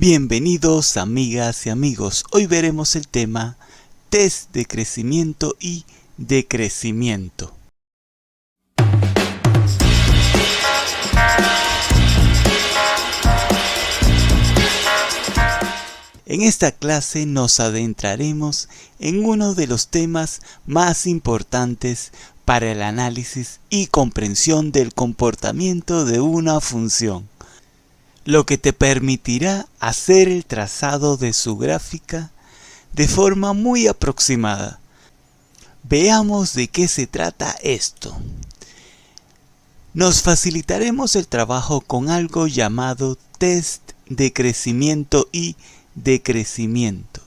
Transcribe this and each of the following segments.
Bienvenidos amigas y amigos, hoy veremos el tema test de crecimiento y decrecimiento. En esta clase nos adentraremos en uno de los temas más importantes para el análisis y comprensión del comportamiento de una función, lo que te permitirá hacer el trazado de su gráfica de forma muy aproximada. Veamos de qué se trata esto. Nos facilitaremos el trabajo con algo llamado test de crecimiento y decrecimiento,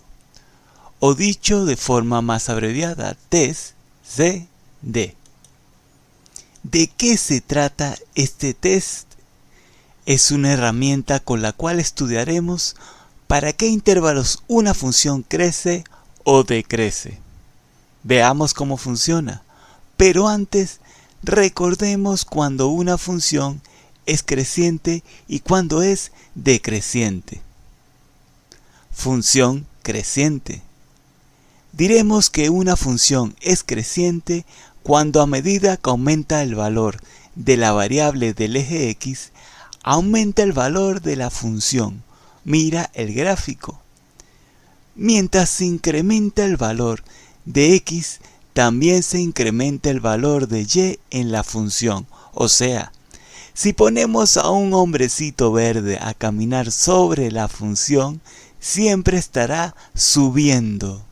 o dicho de forma más abreviada, test CD. ¿De qué se trata este test? Es una herramienta con la cual estudiaremos para qué intervalos una función crece o decrece. Veamos cómo funciona, pero antes recordemos cuando una función es creciente y cuando es decreciente. Función creciente. Diremos que una función es creciente cuando a medida que aumenta el valor de la variable del eje x, aumenta el valor de la función. Mira el gráfico. Mientras se incrementa el valor de x, también se incrementa el valor de y en la función. O sea, si ponemos a un hombrecito verde a caminar sobre la función, siempre estará subiendo.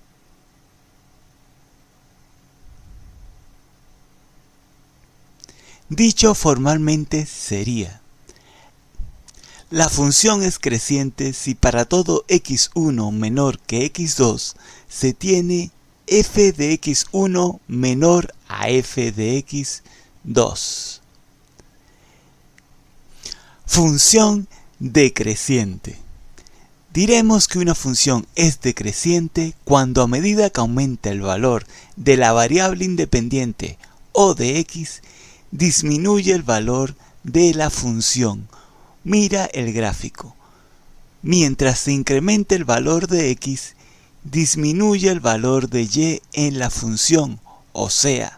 Dicho formalmente sería: la función es creciente si para todo x1 menor que x2 se tiene f de x1 menor a f de x2. Función decreciente. Diremos que una función es decreciente cuando a medida que aumenta el valor de la variable independiente o de x, disminuye el valor de la función. Mira el gráfico. Mientras se incrementa el valor de x, disminuye el valor de y en la función. O sea,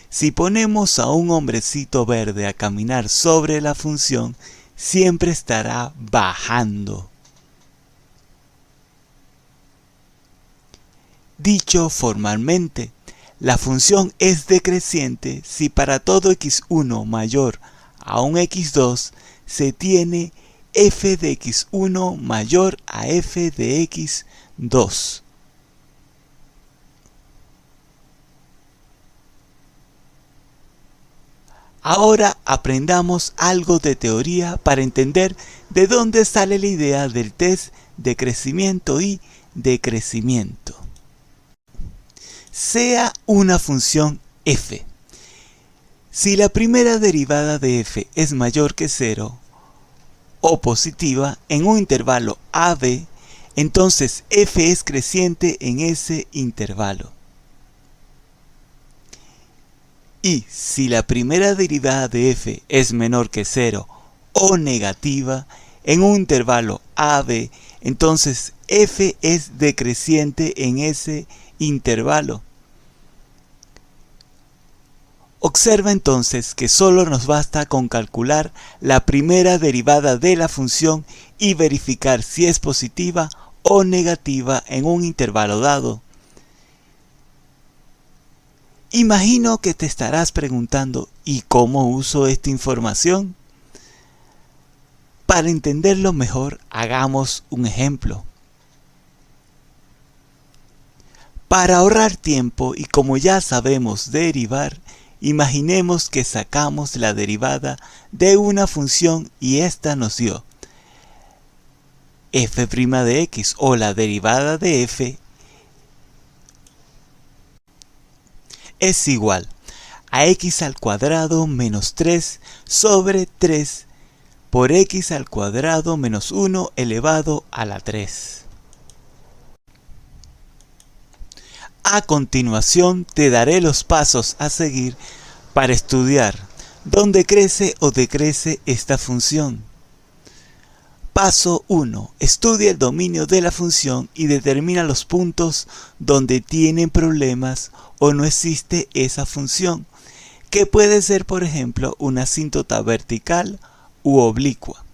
si ponemos a un hombrecito verde a caminar sobre la función, siempre estará bajando. Dicho formalmente, la función es decreciente si para todo x1 mayor a un x2 se tiene f de x1 mayor a f de x2. Ahora aprendamos algo de teoría para entender de dónde sale la idea del test de crecimiento y decrecimiento. Sea una función f. Si la primera derivada de f es mayor que 0 o positiva en un intervalo AB, entonces f es creciente en ese intervalo. Y si la primera derivada de f es menor que 0 o negativa en un intervalo AB, entonces f es decreciente en ese intervalo. Observa entonces que solo nos basta con calcular la primera derivada de la función y verificar si es positiva o negativa en un intervalo dado. Imagino que te estarás preguntando, ¿y cómo uso esta información? Para entenderlo mejor, hagamos un ejemplo. Para ahorrar tiempo y como ya sabemos derivar, imaginemos que sacamos la derivada de una función y esta nos dio f' de x, o la derivada de f es igual a x al cuadrado menos 3 sobre 3 por x al cuadrado menos 1 elevado a la 3. A continuación te daré los pasos a seguir para estudiar dónde crece o decrece esta función. Paso 1. Estudia el dominio de la función y determina los puntos donde tienen problemas o no existe esa función, que puede ser, por ejemplo, una asíntota vertical u oblicua.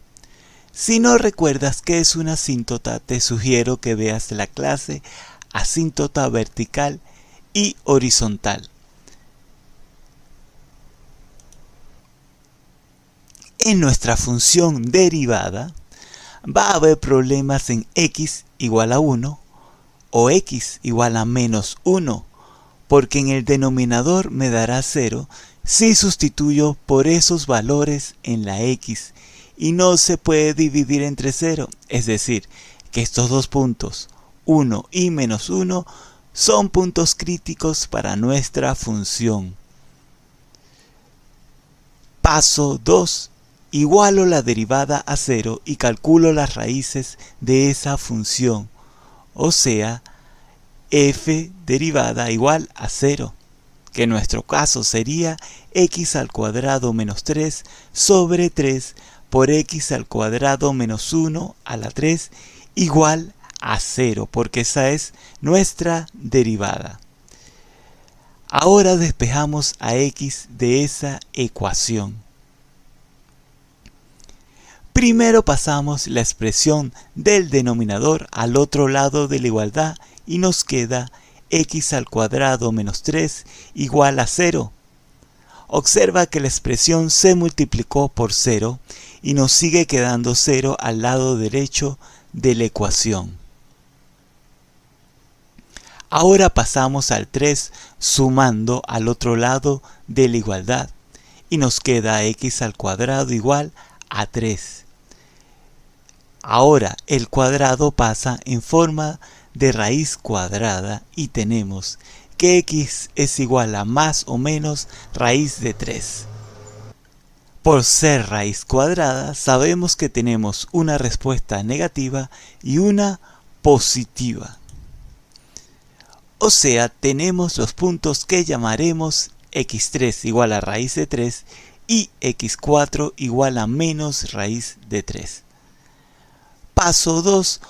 Si no recuerdas qué es una asíntota, te sugiero que veas la clase asíntota vertical y horizontal. En nuestra función derivada, va a haber problemas en x igual a 1 o x igual a menos 1, porque en el denominador me dará 0 si sustituyo por esos valores en la x y no se puede dividir entre 0, es decir, que estos dos puntos, 1 y menos 1, son puntos críticos para nuestra función. Paso 2. Igualo la derivada a 0 y calculo las raíces de esa función, o sea, f derivada igual a 0, que en nuestro caso sería x al cuadrado menos 3 sobre 3 por x al cuadrado menos 1 a la 3 igual a 0, porque esa es nuestra derivada. Ahora despejamos a x de esa ecuación. Primero pasamos la expresión del denominador al otro lado de la igualdad y nos queda x al cuadrado menos 3 igual a 0. Observa que la expresión se multiplicó por 0 y nos sigue quedando 0 al lado derecho de la ecuación. Ahora pasamos al 3 sumando al otro lado de la igualdad y nos queda x al cuadrado igual a 3. Ahora el cuadrado pasa en forma de raíz cuadrada y tenemos que x es igual a más o menos raíz de 3. Por ser raíz cuadrada, sabemos que tenemos una respuesta negativa y una positiva. O sea, tenemos los puntos que llamaremos x3 igual a raíz de 3 y x4 igual a menos raíz de 3. Paso 2.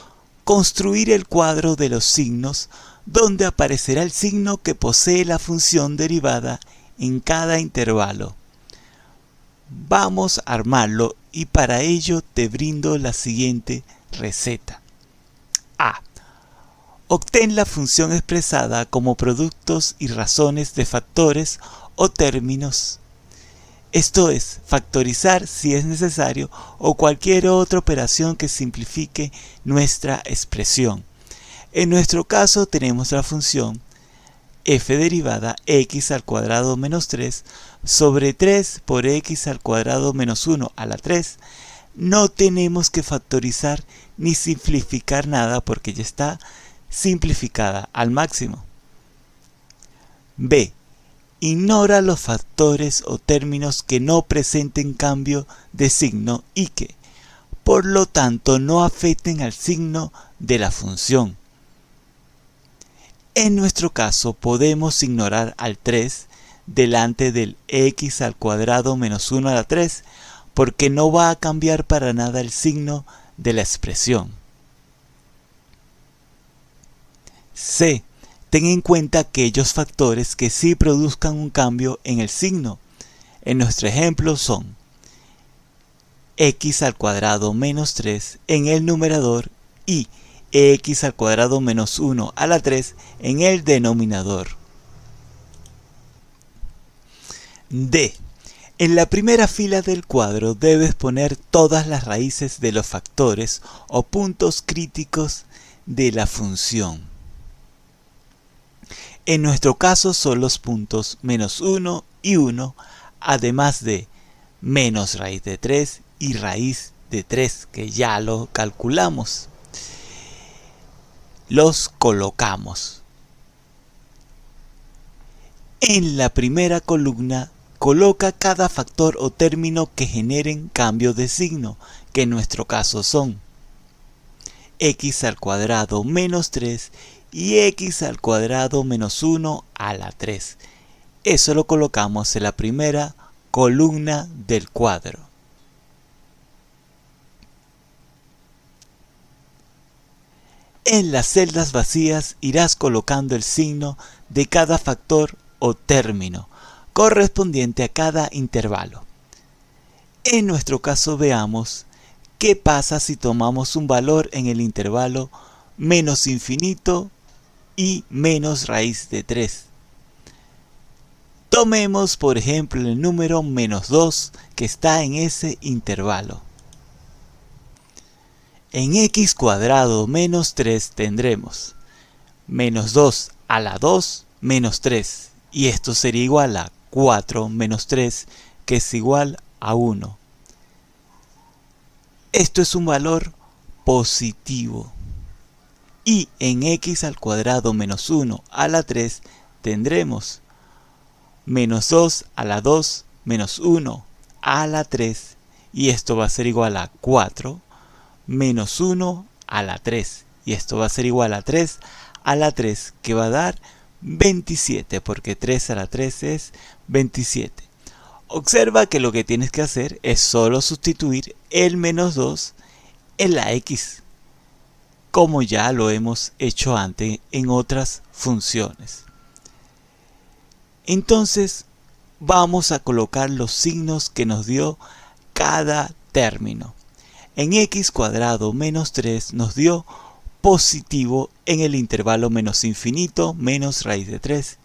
Construir el cuadro de los signos, donde aparecerá el signo que posee la función derivada en cada intervalo. Vamos a armarlo y para ello te brindo la siguiente receta. A. Obtén la función expresada como productos y razones de factores o términos. Esto es, factorizar si es necesario o cualquier otra operación que simplifique nuestra expresión. En nuestro caso tenemos la función f derivada x al cuadrado menos 3 sobre 3 por x al cuadrado menos 1 a la 3. No tenemos que factorizar ni simplificar nada porque ya está simplificada al máximo. B. Ignora los factores o términos que no presenten cambio de signo y que, por lo tanto, no afecten al signo de la función. En nuestro caso, podemos ignorar al 3 delante del x al cuadrado menos 1 a la 3, porque no va a cambiar para nada el signo de la expresión. C. Ten en cuenta aquellos factores que sí produzcan un cambio en el signo. En nuestro ejemplo son x al cuadrado menos 3 en el numerador y x al cuadrado menos 1 a la 3 en el denominador. D. En la primera fila del cuadro debes poner todas las raíces de los factores o puntos críticos de la función. En nuestro caso son los puntos menos 1 y 1, además de menos raíz de 3 y raíz de 3, que ya lo calculamos. Los colocamos. En la primera columna, coloca cada factor o término que generen cambio de signo, que en nuestro caso son x al cuadrado menos 3 y x al cuadrado menos 1 a la 3. Eso lo colocamos en la primera columna del cuadro. En las celdas vacías irás colocando el signo de cada factor o término correspondiente a cada intervalo. En nuestro caso veamos qué pasa si tomamos un valor en el intervalo menos infinito y menos raíz de 3. Tomemos por ejemplo el número menos 2 que está en ese intervalo. En x cuadrado menos 3 tendremos menos 2 a la 2 menos 3, y esto sería igual a 4 menos 3, que es igual a 1. Esto es un valor positivo. Y en x al cuadrado menos 1 a la 3 tendremos menos 2 a la 2 menos 1 a la 3, y esto va a ser igual a 4 menos 1 a la 3, y esto va a ser igual a 3 a la 3, que va a dar 27, porque 3 a la 3 es 27. Observa que lo que tienes que hacer es solo sustituir el menos 2 en la x, como ya lo hemos hecho antes en otras funciones. Entonces vamos a colocar los signos que nos dio cada término. En x cuadrado menos 3 nos dio positivo en el intervalo menos infinito menos raíz de 3.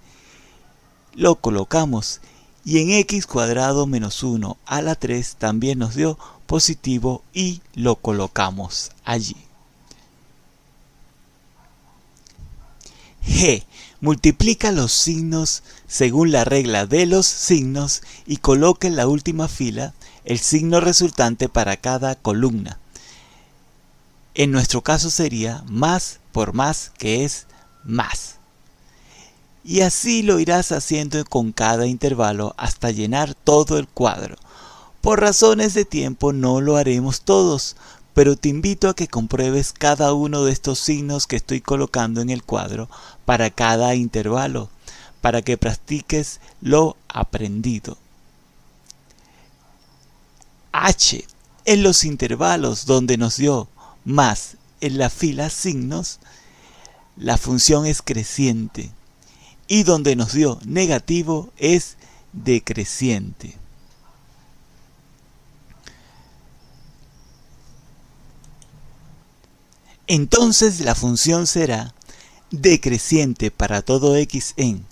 Lo colocamos, y en x cuadrado menos 1 a la 3 también nos dio positivo y lo colocamos allí. G. Multiplica los signos según la regla de los signos y coloca en la última fila el signo resultante para cada columna. En nuestro caso sería más por más, que es más. Y así lo irás haciendo con cada intervalo hasta llenar todo el cuadro. Por razones de tiempo no lo haremos todos, pero te invito a que compruebes cada uno de estos signos que estoy colocando en el cuadro para cada intervalo, para que practiques lo aprendido. H. En los intervalos donde nos dio más en la fila signos, la función es creciente, y donde nos dio negativo es decreciente. Entonces la función será decreciente para todo x en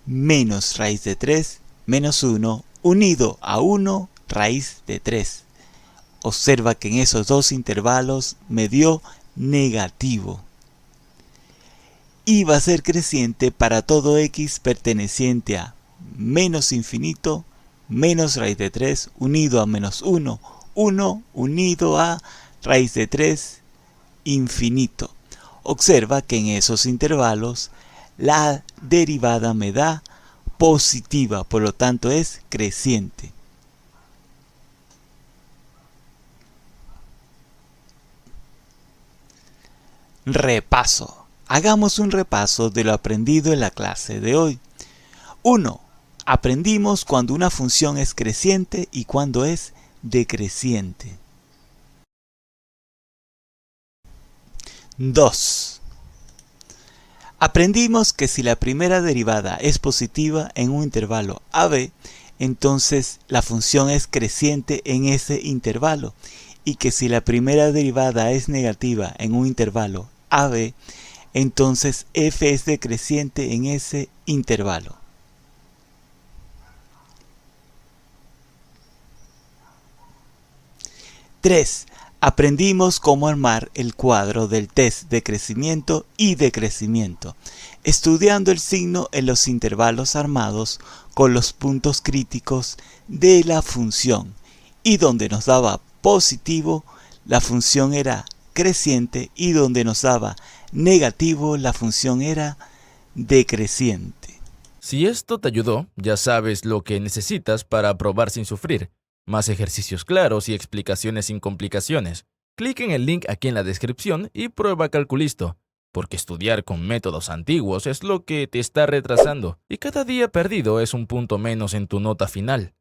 menos raíz de 3 menos 1 unido a 1 raíz de 3. Observa que en esos dos intervalos me dio negativo. Y va a ser creciente para todo x perteneciente a menos infinito menos raíz de 3 unido a menos 1, 1 unido a raíz de 3 infinito. Observa que en esos intervalos la derivada me da positiva, por lo tanto es creciente. Repaso. Hagamos un repaso de lo aprendido en la clase de hoy. 1. Aprendimos cuando una función es creciente y cuando es decreciente. 2. Aprendimos que si la primera derivada es positiva en un intervalo AB, entonces la función es creciente en ese intervalo, y que si la primera derivada es negativa en un intervalo AB, entonces f es decreciente en ese intervalo. 3. Aprendimos cómo armar el cuadro del test de crecimiento y decrecimiento, estudiando el signo en los intervalos armados con los puntos críticos de la función, y donde nos daba positivo, la función era creciente, y donde nos daba negativo, la función era decreciente. Si esto te ayudó, ya sabes lo que necesitas para aprobar sin sufrir. Más ejercicios claros y explicaciones sin complicaciones. Clic en el link aquí en la descripción y prueba Calculisto, porque estudiar con métodos antiguos es lo que te está retrasando, y cada día perdido es un punto menos en tu nota final.